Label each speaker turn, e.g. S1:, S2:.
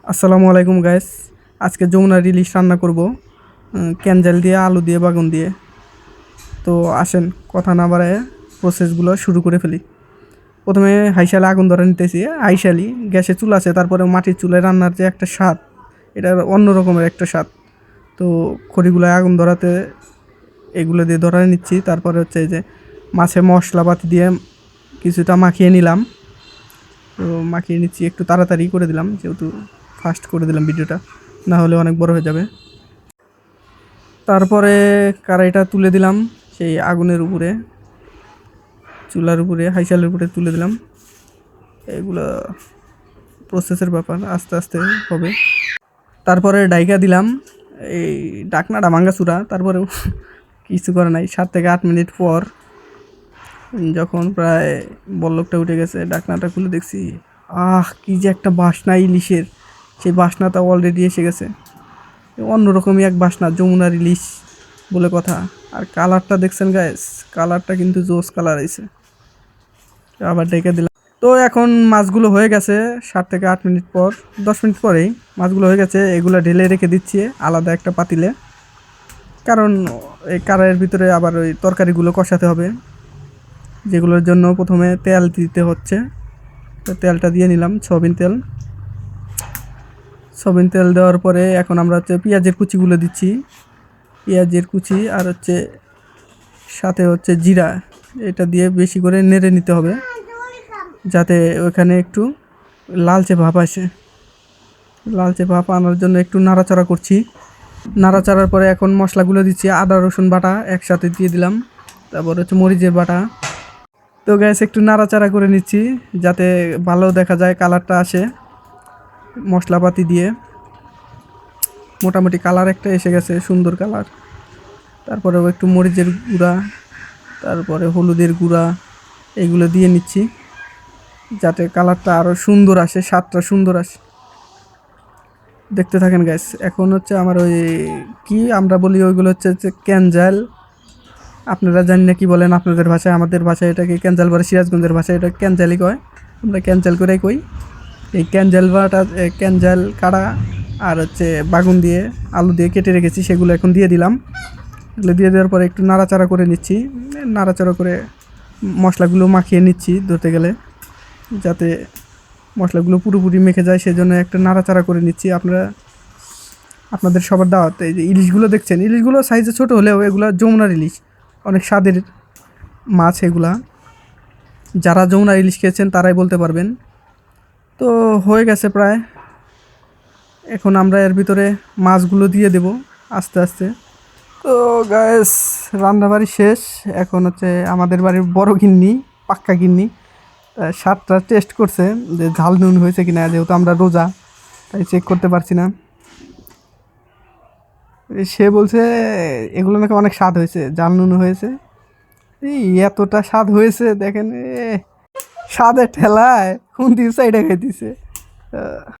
S1: আসসালামু আলাইকুম গাইস। আজকে যমুনা ইলিশ রান্না করব ক্যানজাল দিয়ে, আলু দিয়ে, বাগুন দিয়ে। তো আসেন কথা না বাড়ায় প্রসেসগুলো শুরু করে ফেলি। প্রথমে হাইশালে আগুন ধরে নিতেছি। হাইশালি গ্যাসে চুলা আছে, তারপরে মাটির চুলায় রান্নার যে একটা স্বাদ, এটা অন্য রকমের একটা স্বাদ। তো খড়িগুলোয় আগুন ধরাতে এগুলো দিয়ে ধরায় নিচ্ছি। তারপরে হচ্ছে এই যে মাছে মশলাপাতি দিয়ে কিছুটা মাখিয়ে নিলাম। তো মাখিয়ে নিচ্ছি, একটু তাড়াতাড়ি করে দিলাম যেহেতু ফাস্ট করে দিলাম ভিডিওটা, না হলে অনেক বড় হয়ে যাবে। তারপরে কড়াইটা তুলে দিলাম সেই আগুনের উপরে, চুলার উপরে, হাইশালের উপরে তুলে দিলাম। এগুলো প্রসেসের ব্যাপার, আস্তে আস্তে হবে। তারপরে ডাইকা দিলাম, এই ডাকনাটা ভাঙ্গাচুরা। তারপরেও কিছু করে নাই। 7 থেকে 8 মিনিট পর যখন প্রায় বল্লকটা উঠে গেছে, ডাকনাটা খুলে দেখছি, কি যে একটা বাসনা ইলিশের! সেই বাসনাটা অলরেডি এসে গেছে। অন্যরকমই এক বাসনা, যমুনার ইলিশ বলে কথা। আর কালারটা দেখছেন গাইস, কালারটা কিন্তু জোস কালার আইছে। আবার ডেকে দিলাম। তো এখন মাছগুলো হয়ে গেছে। 7 থেকে 8 মিনিট পর, 10 মিনিট পরেই মাছগুলো হয়ে গেছে। এগুলো ঢেলে রেখে দিচ্ছি আলাদা একটা পাতিলে, কারণ এই কড়াইয়ের ভিতরে আবার ওই তরকারিগুলো কষাতে হবে, যেগুলোর জন্য প্রথমে তেল দিতে হচ্ছে। তো তেলটা দিয়ে নিলাম, সয়াবিন তেল। সয়াবিন তেল দেওয়ার পরে এখন আমরা হচ্ছে পেঁয়াজের কুচিগুলো দিচ্ছি। পেঁয়াজের কুচি আর হচ্ছে সাথে হচ্ছে জিরা, এটা দিয়ে বেশি করে নেড়ে নিতে হবে যাতে ওখানে একটু লালচে ভাব আসে। লালচে ভাব আনার জন্য একটু নাড়াচাড়া করছি। নাড়াচাড়ার পরে এখন মশলাগুলো দিচ্ছি। আদা রসুন বাটা একসাথে দিয়ে দিলাম, তারপর হচ্ছে মরিচের বাটা। তো গ্যাস একটু নাড়াচাড়া করে নিচ্ছি যাতে ভালো দেখা যায়, কালারটা আসে মশলাপাতি দিয়ে। মোটামুটি কালার একটা এসে গেছে, সুন্দর কালার। তারপরেও একটু মরিচের গুঁড়া, তারপরে হলুদের গুঁড়া, এগুলো দিয়ে নিচ্ছি যাতে কালারটা আরও সুন্দর আসে, স্বাদটা সুন্দর আসে। দেখতে থাকেন গ্যাস। এখন হচ্ছে আমার ওই কি আমরা বলি ওইগুলো হচ্ছে ক্যানজাল। আপনারা জানি না কি বলেন আপনাদের ভাষায়, আমাদের ভাষায় এটাকে ক্যানজাল বলে, সিরাজগঞ্জের ভাষায় এটা ক্যানজালই কয়। আমরা ক্যানজাল করেই কই। এই ক্যানজাল বাটা, ক্যানজাল কাড়া আর হচ্ছে বাগুন দিয়ে, আলু দিয়ে কেটে রেখেছি, সেগুলো এখন দিয়ে দিলাম। এগুলো দিয়ে দেওয়ার পরে একটু নাড়াচাড়া করে নিচ্ছি। নাড়াচাড়া করে মশলাগুলো মাখিয়ে নিচ্ছি ধরতে গেলে, যাতে মশলাগুলো পুরোপুরি মেখে যায়, সেজন্য একটা নাড়াচাড়া করে নিচ্ছি। আপনাদের সবার দাওয়াত। এই যে ইলিশগুলো দেখছেন, ইলিশগুলো সাইজে ছোটো হলেও এগুলো যমুনার ইলিশ, অনেক স্বাদের মাছ এগুলা। যারা যমুনার ইলিশ খেয়েছেন তারাই বলতে পারবেন। তো হয়ে গেছে প্রায়। এখন আমরা এর ভিতরে মাছগুলো দিয়ে দেব আস্তে আস্তে। তো গ্যাস, রান্নাবাড়ি শেষ। এখন হচ্ছে আমাদের বাড়ির বড় গিন্নি, পাক্কা গিন্নি, স্বাদটা টেস্ট করছে যে ঝাল নুন হয়েছে কিনা, যেহেতু আমরা রোজা তাই চেক করতে পারছি না। সে বলছে এগুলো নাকি অনেক স্বাদ হয়েছে, ঝাল নুন হয়েছে। এই এতটা স্বাদ হয়েছে দেখেন, স্বাদের ঠেলায় কোন দিন সাইডে খাইতেছে।